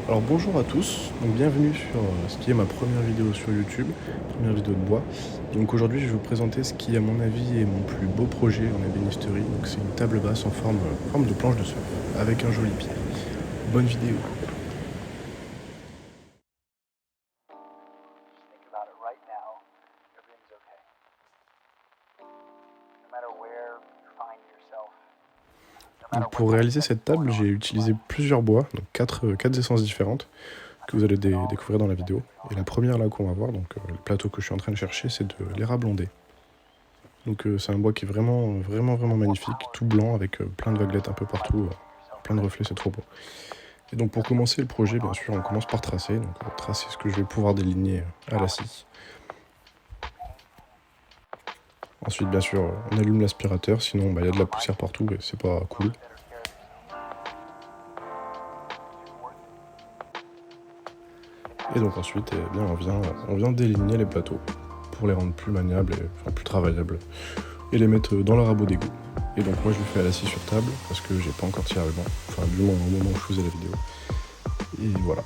Alors bonjour à tous, donc bienvenue sur ce qui est ma première vidéo sur YouTube, première vidéo de bois. Donc aujourd'hui je vais vous présenter ce qui à mon avis est mon plus beau projet en ébénisterie. Donc c'est une table basse en forme de planche de surf, avec un joli pied. Bonne vidéo. Think about it right now. Everything's okay. No matter where you find yourself, no matter Donc what pour kind of réaliser stuff cette is going table, on j'ai in your utilisé life, plusieurs bois, donc quatre essences différentes que vous allez découvrir dans la vidéo. understand Et la première là qu'on va voir, donc le plateau que je suis en train de chercher, c'est de l'érable ondé. Donc c'est un bois qui est vraiment magnifique, tout blanc avec plein de vaguelettes un peu partout, plein de reflets, c'est trop beau. Et donc pour commencer le projet, bien sûr, on commence par tracer. Donc tracer ce que je vais pouvoir déligner à la scie. Ensuite, bien sûr, on allume l'aspirateur, sinon il y a de la poussière partout et c'est pas cool. Et donc ensuite, eh bien, on vient déligner les plateaux pour les rendre plus maniables et enfin, plus travaillables et les mettre dans le rabot d'égout. Et donc moi je le fais à la scie sur table parce que j'ai pas encore tiré le banc, enfin du moins au moment où je faisais la vidéo. Et voilà.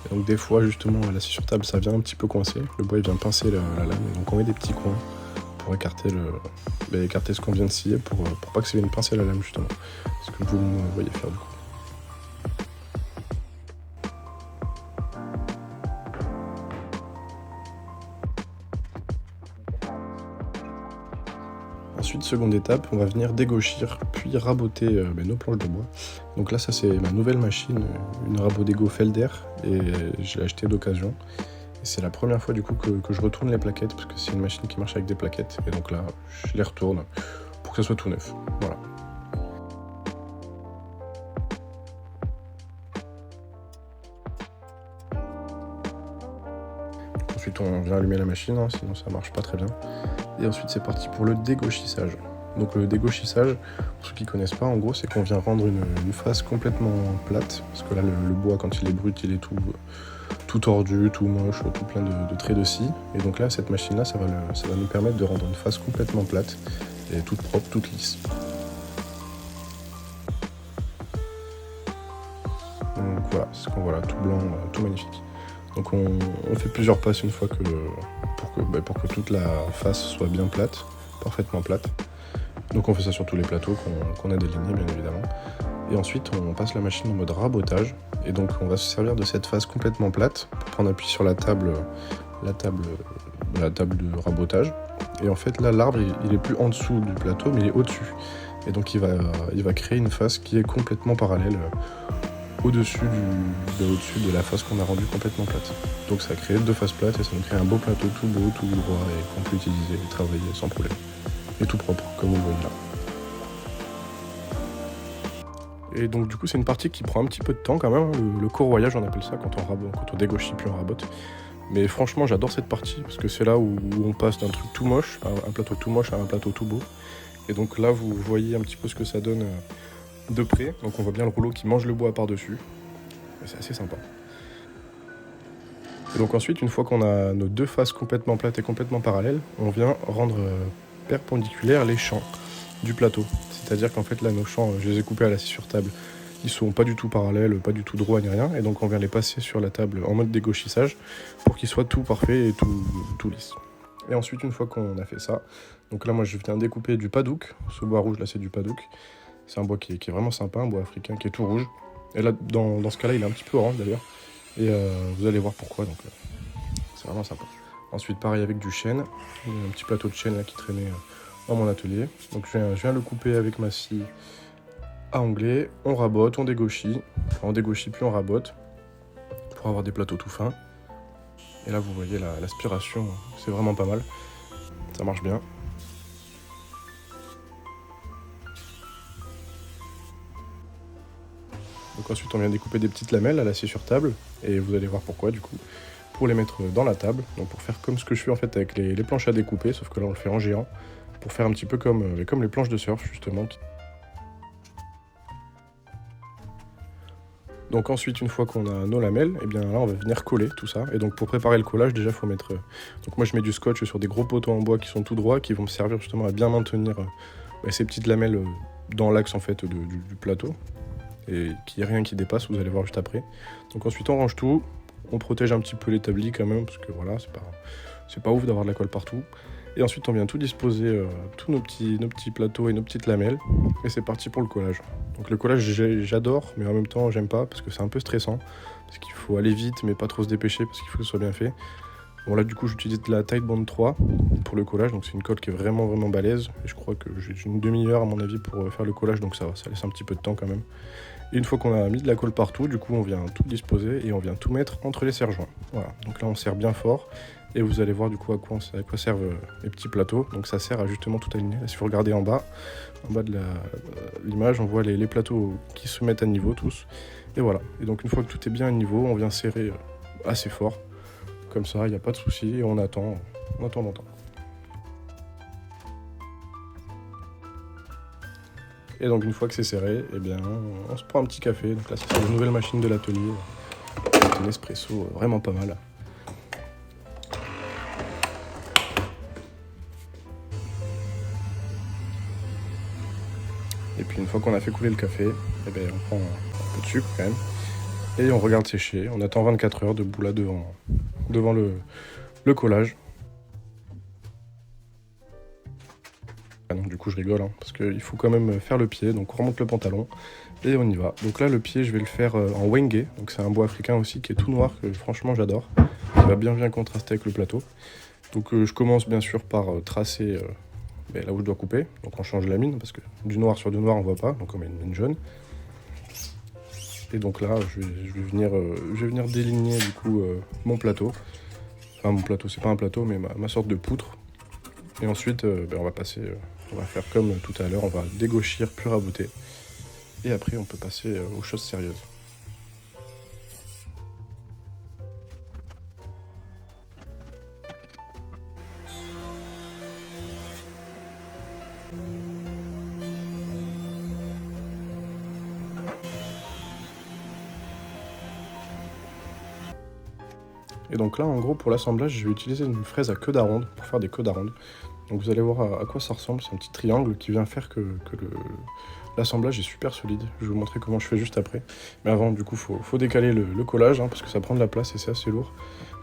Et donc des fois justement à la scie sur table ça vient un petit peu coincer, le bois il vient pincer la lame, et donc on met des petits coins pour écarter ce qu'on vient de scier pour pas que ça vienne pincer la lame justement. Ce que vous me voyez faire du coup. Ensuite, seconde étape, on va venir dégauchir, puis raboter nos planches de bois. Donc là, ça c'est ma nouvelle machine, une rabot d'égo Felder, et je l'ai achetée d'occasion. Et c'est la première fois du coup que je retourne les plaquettes, parce que c'est une machine qui marche avec des plaquettes. Et donc là, je les retourne pour que ça soit tout neuf. Voilà. Ensuite, on vient allumer la machine, hein, sinon ça marche pas très bien. Et ensuite, c'est parti pour le dégauchissage. Donc le dégauchissage, pour ceux qui connaissent pas, en gros, c'est qu'on vient rendre une face complètement plate, parce que là, le bois, quand il est brut, il est tout tordu, tout moche, tout plein de traits de scie. Et donc là, cette machine-là, ça va nous permettre de rendre une face complètement plate, et toute propre, toute lisse. Donc voilà, c'est ce qu'on voit là, tout blanc, tout magnifique. Donc on fait plusieurs passes une fois pour que toute la face soit bien plate, parfaitement plate. Donc on fait ça sur tous les plateaux qu'on a délignés bien évidemment. Et ensuite on passe la machine en mode rabotage. Et donc on va se servir de cette face complètement plate pour prendre appui sur la table de rabotage. Et en fait là l'arbre il est plus en dessous du plateau mais il est au-dessus. Et donc il va créer une face qui est complètement parallèle au-dessus de la face qu'on a rendue complètement plate. Donc ça crée deux faces plates et ça nous crée un beau plateau tout beau, tout droit et qu'on peut utiliser et travailler sans problème. Et tout propre, comme vous le voyez là. Et donc du coup c'est une partie qui prend un petit peu de temps quand même, hein, le corroyage on appelle ça quand on dégauchit puis on rabote. Mais franchement j'adore cette partie parce que c'est là où on passe d'un truc tout moche, un plateau tout moche à un plateau tout beau. Et donc là vous voyez un petit peu ce que ça donne de près, donc on voit bien le rouleau qui mange le bois par-dessus, c'est assez sympa. Et donc ensuite, une fois qu'on a nos deux faces complètement plates et complètement parallèles, on vient rendre perpendiculaires les champs du plateau. C'est-à-dire qu'en fait là, nos champs, je les ai coupés à la scie sur table, ils sont pas du tout parallèles, pas du tout droits ni rien, et donc on vient les passer sur la table en mode dégauchissage pour qu'ils soient tout parfaits et tout lisse. Et ensuite, une fois qu'on a fait ça, donc là moi je viens découper du padouk, ce bois rouge là c'est du padouk. C'est un bois qui est vraiment sympa, un bois africain qui est tout rouge. Et là, dans ce cas-là, il est un petit peu orange d'ailleurs. Et vous allez voir pourquoi, donc c'est vraiment sympa. Ensuite, pareil avec du chêne. Il y a un petit plateau de chêne là qui traînait dans mon atelier. Donc je viens le couper avec ma scie à onglet. On rabote, on dégauchit. Enfin, on dégauchit puis on rabote pour avoir des plateaux tout fins. Et là, vous voyez l'aspiration, c'est vraiment pas mal. Ça marche bien. Donc ensuite on vient découper des petites lamelles à la scie sur table, et vous allez voir pourquoi du coup, pour les mettre dans la table, donc pour faire comme ce que je fais en fait avec les planches à découper, sauf que là on le fait en géant, pour faire un petit peu comme les planches de surf justement. Donc ensuite, une fois qu'on a nos lamelles, et bien là on va venir coller tout ça. Et donc pour préparer le collage, déjà il faut mettre... Donc moi je mets du scotch sur des gros poteaux en bois qui sont tout droits, qui vont me servir justement à bien maintenir ces petites lamelles dans l'axe en fait du plateau. Et qu'il n'y ait rien qui dépasse, vous allez voir juste après. Donc ensuite on range tout, on protège un petit peu l'établi quand même, parce que voilà, c'est pas ouf d'avoir de la colle partout. Et ensuite on vient tout disposer, tous nos petits plateaux et nos petites lamelles, et c'est parti pour le collage. Donc le collage j'adore, mais en même temps j'aime pas, parce que c'est un peu stressant, parce qu'il faut aller vite mais pas trop se dépêcher, parce qu'il faut que ce soit bien fait. Bon là du coup j'utilise de la Tide Bond 3 pour le collage, donc c'est une colle qui est vraiment balèze, et je crois que j'ai une demi-heure à mon avis pour faire le collage, donc ça va, ça laisse un petit peu de temps quand même. Et une fois qu'on a mis de la colle partout, du coup on vient tout disposer et on vient tout mettre entre les serre-joints. Voilà, donc là on serre bien fort et vous allez voir du coup à quoi servent les petits plateaux. Donc ça sert à justement tout aligner. Là, si vous regardez en bas de l'image, on voit les plateaux qui se mettent à niveau tous. Et voilà, et donc une fois que tout est bien à niveau, on vient serrer assez fort. Comme ça, il n'y a pas de souci et on attend longtemps. Et donc une fois que c'est serré, eh bien, on se prend un petit café. Donc là, c'est une nouvelle machine de l'atelier. C'est un espresso vraiment pas mal. Et puis une fois qu'on a fait couler le café, eh bien, on prend un peu de sucre quand même. Et on regarde sécher. On attend 24 heures debout là devant le collage. Ah non, du coup je rigole, hein, parce qu'il faut quand même faire le pied, donc on remonte le pantalon et on y va. Donc là le pied je vais le faire en wenge, donc c'est un bois africain aussi qui est tout noir, que franchement j'adore, qui va bien contraster avec le plateau. Donc je commence bien sûr par tracer là où je dois couper, donc on change la mine, parce que du noir sur du noir on voit pas, donc on met une mine jaune. Et donc là je vais venir déligner du coup mon plateau, enfin mon plateau, c'est pas un plateau mais ma sorte de poutre. Et ensuite on va passer... on va faire comme tout à l'heure, on va dégauchir pur à beauté. Et après, on peut passer aux choses sérieuses. Et donc là, en gros, pour l'assemblage, je vais utiliser une fraise à queue d'aronde pour faire des queues d'aronde. Donc vous allez voir à quoi ça ressemble, c'est un petit triangle qui vient faire que l'assemblage est super solide. Je vais vous montrer comment je fais juste après. Mais avant, du coup, faut décaler le collage, hein, parce que ça prend de la place et c'est assez lourd,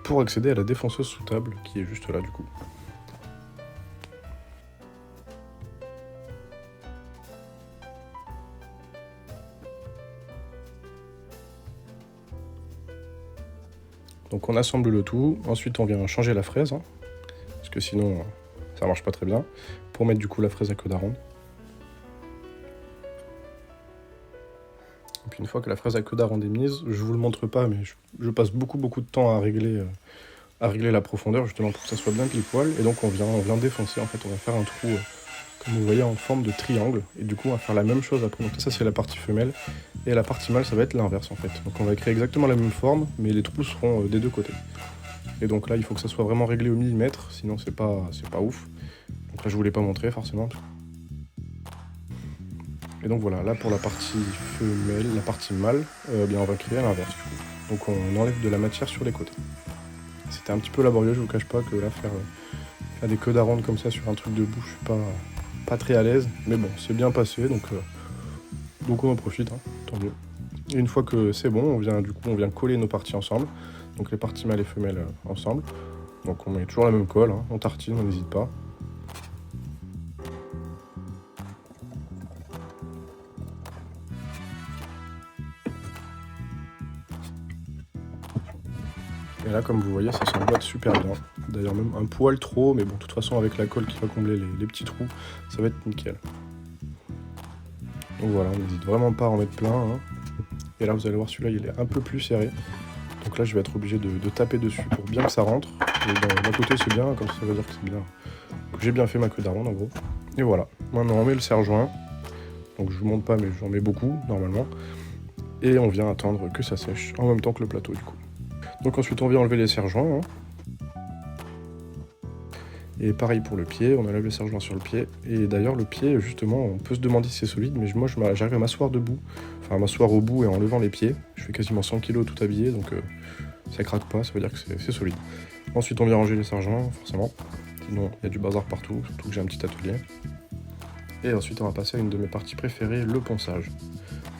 pour accéder à la défonceuse sous table qui est juste là, du coup. Donc on assemble le tout, ensuite on vient changer la fraise, hein, parce que sinon ça marche pas très bien, pour mettre du coup la fraise à queue d'aronde. Et puis une fois que la fraise à queue d'aronde est mise, je vous le montre pas, mais je passe beaucoup de temps à régler la profondeur, justement pour que ça soit bien pile poil, et donc on vient défoncer, en fait on va faire un trou, comme vous voyez, en forme de triangle, et du coup on va faire la même chose après. Donc ça c'est la partie femelle, et la partie mâle ça va être l'inverse en fait. Donc on va créer exactement la même forme, mais les trous seront des deux côtés. Et donc là il faut que ça soit vraiment réglé au millimètre, sinon c'est pas ouf. Donc là je vous l'ai pas montré forcément. Et donc voilà, là pour la partie femelle, la partie mâle, on va créer à l'inverse. Donc on enlève de la matière sur les côtés. C'était un petit peu laborieux, je vous cache pas que là faire des queues d'aronde comme ça sur un truc de bouche, je suis pas très à l'aise, mais bon, c'est bien passé, donc on en profite, hein, tant mieux. Et une fois que c'est bon, on vient coller nos parties ensemble, donc les parties mâles et femelles ensemble. Donc on met toujours la même colle, hein, on tartine, on n'hésite pas. Et là, comme vous voyez, ça s'emboîte super bien. D'ailleurs, même un poil trop, mais bon, de toute façon, avec la colle qui va combler les petits trous, ça va être nickel. Donc voilà, on n'hésite vraiment pas à en mettre plein. Hein. Et là, vous allez voir, celui-là, il est un peu plus serré. Donc là, je vais être obligé de taper dessus pour bien que ça rentre. Et d'un côté, c'est bien, comme ça veut dire que c'est bien. Que j'ai bien fait ma queue d'aronde, en gros. Et voilà. Maintenant, on met le serre-joint. Donc je vous montre pas, mais j'en mets beaucoup, normalement. Et on vient attendre que ça sèche, en même temps que le plateau, du coup. Donc ensuite on vient enlever les serre-joints, hein. Et pareil pour le pied, on enlève le serre-joint sur le pied. Et d'ailleurs, le pied, justement, on peut se demander si c'est solide, mais moi, j'arrive à m'asseoir debout, enfin à m'asseoir au bout et en levant les pieds. Je fais quasiment 100 kg tout habillé, donc ça craque pas, ça veut dire que c'est solide. Ensuite, on vient ranger les serre-joints, forcément. Sinon, il y a du bazar partout, surtout que j'ai un petit atelier. Et ensuite, on va passer à une de mes parties préférées, le ponçage.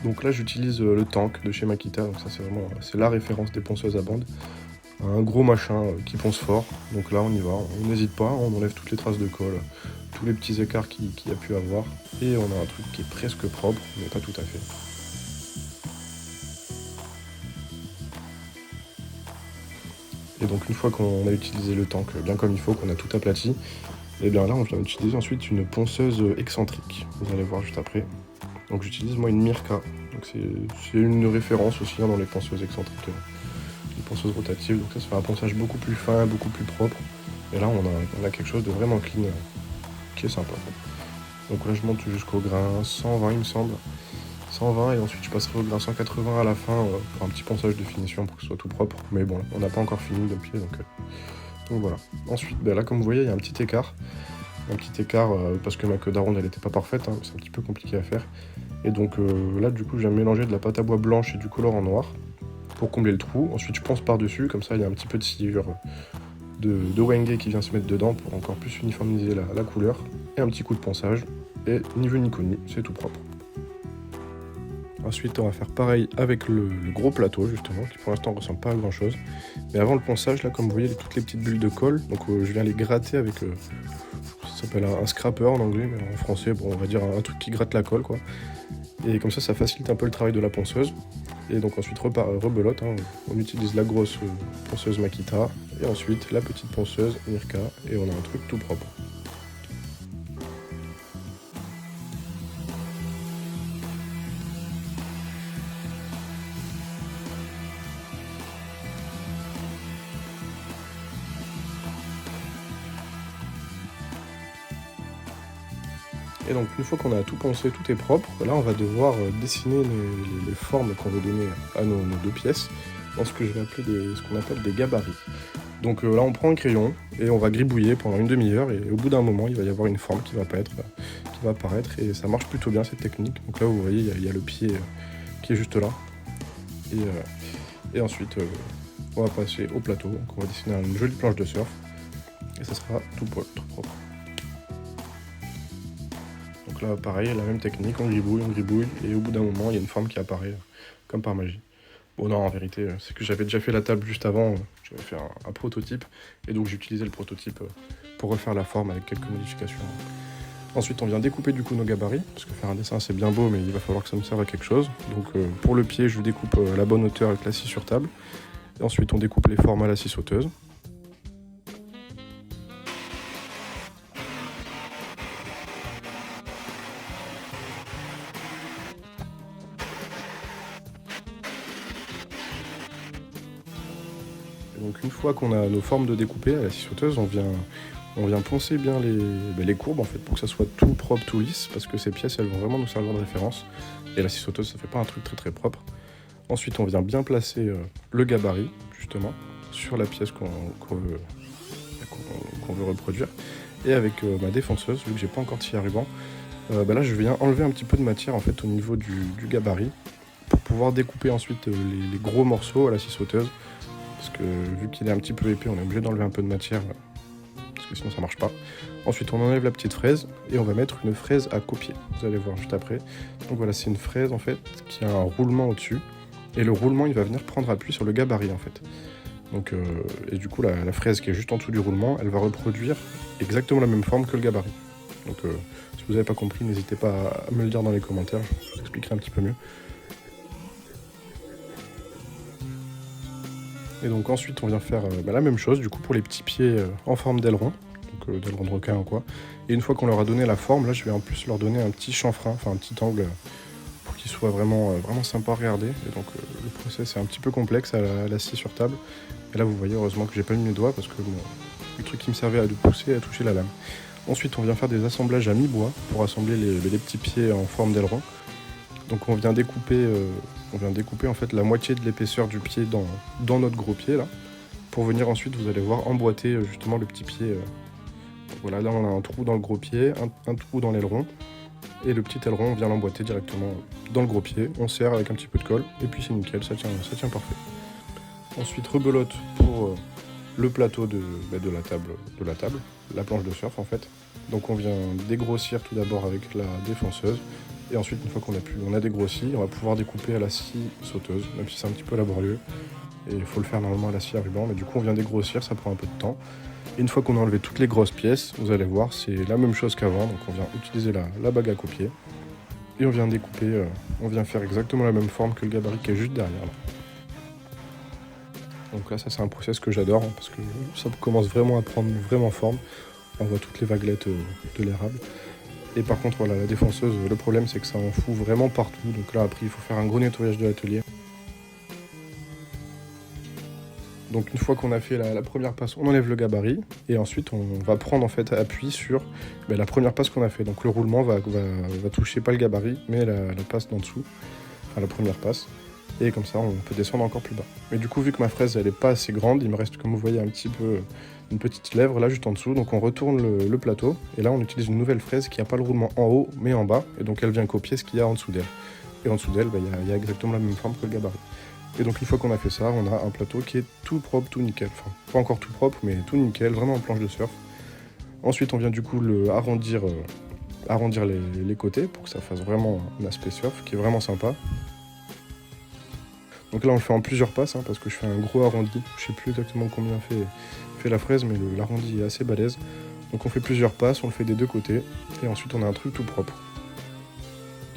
Donc là, j'utilise le Tank de chez Makita, donc ça c'est la référence des ponceuses à bande. Un gros machin qui ponce fort, donc là on y va, on n'hésite pas, on enlève toutes les traces de colle, tous les petits écarts qu'il y a pu avoir, et on a un truc qui est presque propre, mais pas tout à fait. Et donc une fois qu'on a utilisé le Tank bien comme il faut, qu'on a tout aplati, et bien là on vient utiliser ensuite une ponceuse excentrique, vous allez voir juste après. Donc j'utilise moi une Mirka, donc c'est une référence aussi dans les ponceuses excentriques. Les ponceuses rotatives, donc ça fait un ponçage beaucoup plus fin, beaucoup plus propre. Et là on a quelque chose de vraiment clean qui est sympa. Donc là je monte jusqu'au grain 120 il me semble. 120 et ensuite je passerai au grain 180 à la fin pour un petit ponçage de finition pour que ce soit tout propre. Mais bon, on n'a pas encore fini le pied donc voilà. Ensuite ben là comme vous voyez il y a un petit écart. Parce que ma queue d'aronde elle était pas parfaite, hein, c'est un petit peu compliqué à faire. Et donc là du coup je viens mélanger de la pâte à bois blanche et du colorant noir pour combler le trou. Ensuite je ponce par dessus, comme ça il y a un petit peu de sciure de Wenge qui vient se mettre dedans pour encore plus uniformiser la couleur. Et un petit coup de ponçage, et ni vu ni connu, c'est tout propre. Ensuite on va faire pareil avec le gros plateau justement, qui pour l'instant ressemble pas à grand chose. Mais avant le ponçage, là comme vous voyez toutes les petites bulles de colle, donc je viens les gratter avec, ça s'appelle un scraper en anglais, mais en français bon, on va dire un truc qui gratte la colle quoi. Et comme ça facilite un peu le travail de la ponceuse. Et donc ensuite rebelote, hein. On utilise la grosse ponceuse Makita, et ensuite la petite ponceuse Mirka, et on a un truc tout propre. Et donc une fois qu'on a tout poncé, tout est propre, là on va devoir dessiner les formes qu'on veut donner à nos deux pièces dans ce que je vais appeler ce qu'on appelle des gabarits. Donc là on prend un crayon et on va gribouiller pendant une demi-heure et au bout d'un moment il va y avoir une forme qui va apparaître et ça marche plutôt bien cette technique. Donc là vous voyez il y a le pied qui est juste là et ensuite on va passer au plateau, donc on va dessiner une jolie planche de surf et ça sera tout propre. Donc là, pareil, la même technique, on gribouille, et au bout d'un moment, il y a une forme qui apparaît, comme par magie. Bon non, en vérité, c'est que j'avais déjà fait la table juste avant, j'avais fait un prototype, et donc j'ai utilisé le prototype pour refaire la forme avec quelques modifications. Ensuite, on vient découper du coup nos gabarits, parce que faire un dessin c'est bien beau, mais il va falloir que ça me serve à quelque chose. Donc pour le pied, je découpe la bonne hauteur avec la scie sur table, et ensuite on découpe les formes à la scie sauteuse. Donc une fois qu'on a nos formes de découper à la scie sauteuse, on vient poncer bien les courbes en fait pour que ça soit tout propre, tout lisse, parce que ces pièces elles vont vraiment nous servir de référence. Et la scie sauteuse ça fait pas un truc très très propre. Ensuite on vient bien placer le gabarit justement sur la pièce qu'on veut reproduire. Et avec ma défonceuse, vu que j'ai pas encore de scie à ruban, là je viens enlever un petit peu de matière en fait au niveau du gabarit pour pouvoir découper ensuite les gros morceaux à la scie sauteuse. Parce que vu qu'il est un petit peu épais, on est obligé d'enlever un peu de matière, parce que sinon ça marche pas. Ensuite on enlève la petite fraise, et on va mettre une fraise à copier, vous allez voir juste après. Donc voilà, c'est une fraise en fait, qui a un roulement au-dessus, et le roulement il va venir prendre appui sur le gabarit en fait. Donc, et du coup la fraise qui est juste en dessous du roulement, elle va reproduire exactement la même forme que le gabarit. Donc si vous n'avez pas compris, n'hésitez pas à me le dire dans les commentaires, je vous expliquerai un petit peu mieux. Et donc ensuite on vient faire la même chose du coup pour les petits pieds en forme d'aileron, donc d'aileron de requin ou quoi. Et une fois qu'on leur a donné la forme, là je vais en plus leur donner un petit chanfrein, enfin un petit angle pour qu'ils soient vraiment sympa à regarder. Et donc le process est un petit peu complexe à la scie sur table. Et là vous voyez heureusement que j'ai pas mis mes doigts parce que le truc qui me servait à le pousser a touché la lame. Ensuite on vient faire des assemblages à mi-bois pour assembler les petits pieds en forme d'aileron. Donc on vient découper en fait la moitié de l'épaisseur du pied dans notre gros pied là, pour venir ensuite, vous allez voir, emboîter justement le petit pied Voilà, là on a un trou dans le gros pied, un trou dans l'aileron. Et le petit aileron, on vient l'emboîter directement dans le gros pied. On serre avec un petit peu de colle. Et puis c'est nickel, ça tient parfait. Ensuite, rebelote pour le plateau de la table, la planche de surf en fait. Donc on vient dégrossir tout d'abord avec la défonceuse. Et ensuite, une fois qu'on a dégrossi, on va pouvoir découper à la scie sauteuse, même si c'est un petit peu laborieux. Et il faut le faire normalement à la scie à ruban, mais du coup on vient dégrossir, ça prend un peu de temps. Et une fois qu'on a enlevé toutes les grosses pièces, vous allez voir, c'est la même chose qu'avant. Donc on vient utiliser la bague à copier. Et on vient découper, on vient faire exactement la même forme que le gabarit qui est juste derrière. Là. Donc là, ça c'est un process que j'adore, parce que ça commence vraiment à prendre vraiment forme. On voit toutes les vaguelettes de l'érable. Et par contre, voilà, la défonceuse, le problème c'est que ça en fout vraiment partout. Donc là, après, il faut faire un gros nettoyage de l'atelier. Donc une fois qu'on a fait la première passe, on enlève le gabarit et ensuite on va prendre en fait appui sur la première passe qu'on a fait. Donc le roulement va toucher pas le gabarit mais la passe d'en dessous, enfin la première passe. Et comme ça on peut descendre encore plus bas. Mais du coup vu que ma fraise elle est pas assez grande, il me reste comme vous voyez un petit peu une petite lèvre là juste en dessous. Donc on retourne le plateau et là on utilise une nouvelle fraise qui n'a pas le roulement en haut mais en bas. Et donc elle vient copier ce qu'il y a en dessous d'elle. Et en dessous d'elle il y a exactement la même forme que le gabarit. Et donc une fois qu'on a fait ça, on a un plateau qui est tout propre, tout nickel. Enfin, pas encore tout propre, mais tout nickel, vraiment en planche de surf. Ensuite, on vient du coup arrondir les côtés pour que ça fasse vraiment un aspect surf qui est vraiment sympa. Donc là, on le fait en plusieurs passes, parce que je fais un gros arrondi. Je sais plus exactement combien fait la fraise, mais l'arrondi est assez balèze. Donc on fait plusieurs passes, on le fait des deux côtés, et ensuite on a un truc tout propre.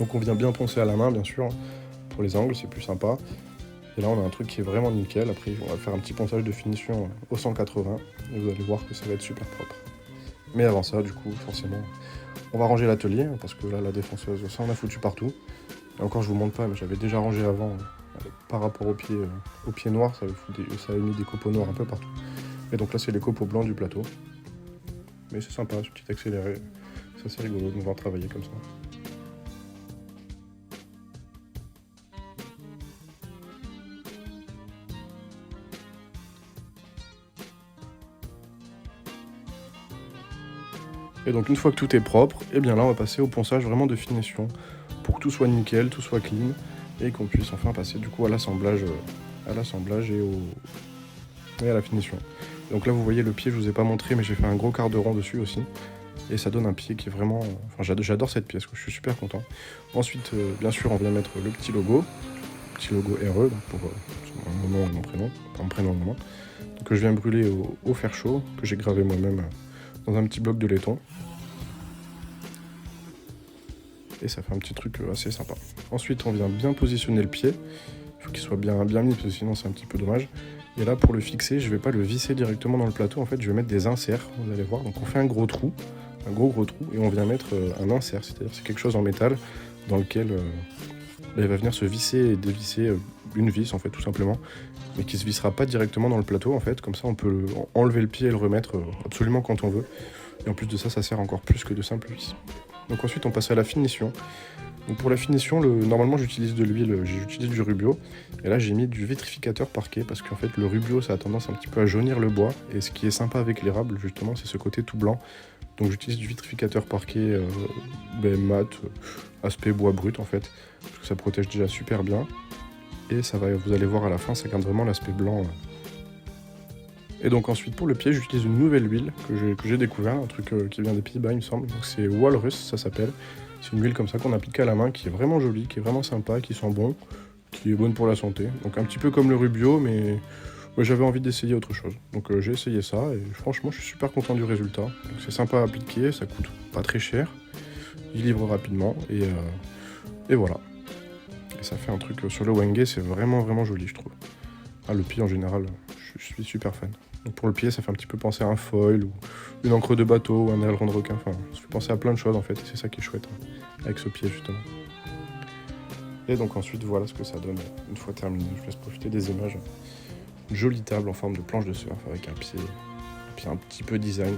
Donc on vient bien poncer à la main, bien sûr, pour les angles, c'est plus sympa. Et là, on a un truc qui est vraiment nickel. Après, on va faire un petit ponçage de finition au 180. Et vous allez voir que ça va être super propre. Mais avant ça, du coup, forcément, on va ranger l'atelier. Parce que là, la défonceuse, ça en a foutu partout. Et encore, je vous montre pas, mais j'avais déjà rangé avant. Par rapport au pied noir, ça avait mis des copeaux noirs un peu partout. Et donc là, c'est les copeaux blancs du plateau. Mais c'est sympa, ce petit accéléré. Ça, c'est rigolo de nous voir travailler comme ça. Et donc une fois que tout est propre, et bien là on va passer au ponçage vraiment de finition pour que tout soit nickel, tout soit clean et qu'on puisse enfin passer du coup à l'assemblage et à la finition. Donc là vous voyez le pied, je vous ai pas montré mais j'ai fait un gros quart de rond dessus aussi et ça donne un pied qui est vraiment... Enfin j'adore cette pièce, je suis super content. Ensuite bien sûr on vient mettre le petit logo RE donc pour mon nom et mon prénom, enfin mon prénom et mon nom. Donc je viens brûler au fer chaud que j'ai gravé moi-même dans un petit bloc de laiton. Et ça fait un petit truc assez sympa. Ensuite, on vient bien positionner le pied. Il faut qu'il soit bien mis, parce que sinon c'est un petit peu dommage. Et là, pour le fixer, je ne vais pas le visser directement dans le plateau. En fait, je vais mettre des inserts, vous allez voir. Donc on fait un gros trou, et on vient mettre un insert. C'est-à-dire c'est quelque chose en métal dans lequel il va venir se visser et dévisser une vis, en fait, tout simplement. Mais qui ne se vissera pas directement dans le plateau, en fait. Comme ça, on peut enlever le pied et le remettre absolument quand on veut. Et en plus de ça, ça sert encore plus que de simples vis. Donc ensuite, on passe à la finition. Donc pour la finition, normalement, j'utilise de l'huile, j'utilise du Rubio. Et là, j'ai mis du vitrificateur parquet parce qu'en fait, le Rubio, ça a tendance un petit peu à jaunir le bois. Et ce qui est sympa avec l'érable, justement, c'est ce côté tout blanc. Donc j'utilise du vitrificateur parquet mat, aspect bois brut, en fait. Parce que ça protège déjà super bien. Et ça va, vous allez voir à la fin, ça garde vraiment l'aspect blanc. Et donc ensuite pour le pied, j'utilise une nouvelle huile que j'ai découvert, un truc qui vient des Pays-Bas il me semble. Donc c'est Walrus, ça s'appelle. C'est une huile comme ça qu'on applique à la main, qui est vraiment jolie, qui est vraiment sympa, qui sent bon, qui est bonne pour la santé. Donc un petit peu comme le Rubio, mais j'avais envie d'essayer autre chose. Donc j'ai essayé ça et franchement je suis super content du résultat. Donc c'est sympa à appliquer, ça coûte pas très cher, il livre rapidement et voilà. Et ça fait un truc sur le Wenge, c'est vraiment joli je trouve. Le pied en général, je suis super fan. Donc pour le pied, ça fait un petit peu penser à un foil ou une encre de bateau ou un aileron de requin. Enfin, ça fait penser à plein de choses en fait. Et c'est ça qui est chouette avec ce pied justement. Et donc ensuite, voilà ce que ça donne une fois terminé. Je vous laisse profiter des images. Une jolie table en forme de planche de surf avec un pied un petit peu design.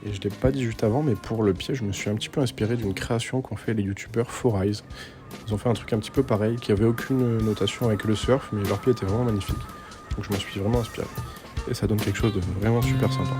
Et je ne l'ai pas dit juste avant, mais pour le pied, je me suis un petit peu inspiré d'une création qu'ont fait les youtubeurs 4Eyes. Ils ont fait un truc un petit peu pareil, qui avait aucune notation avec le surf, mais leur pied était vraiment magnifique. Donc je m'en suis vraiment inspiré. Et ça donne quelque chose de vraiment super sympa.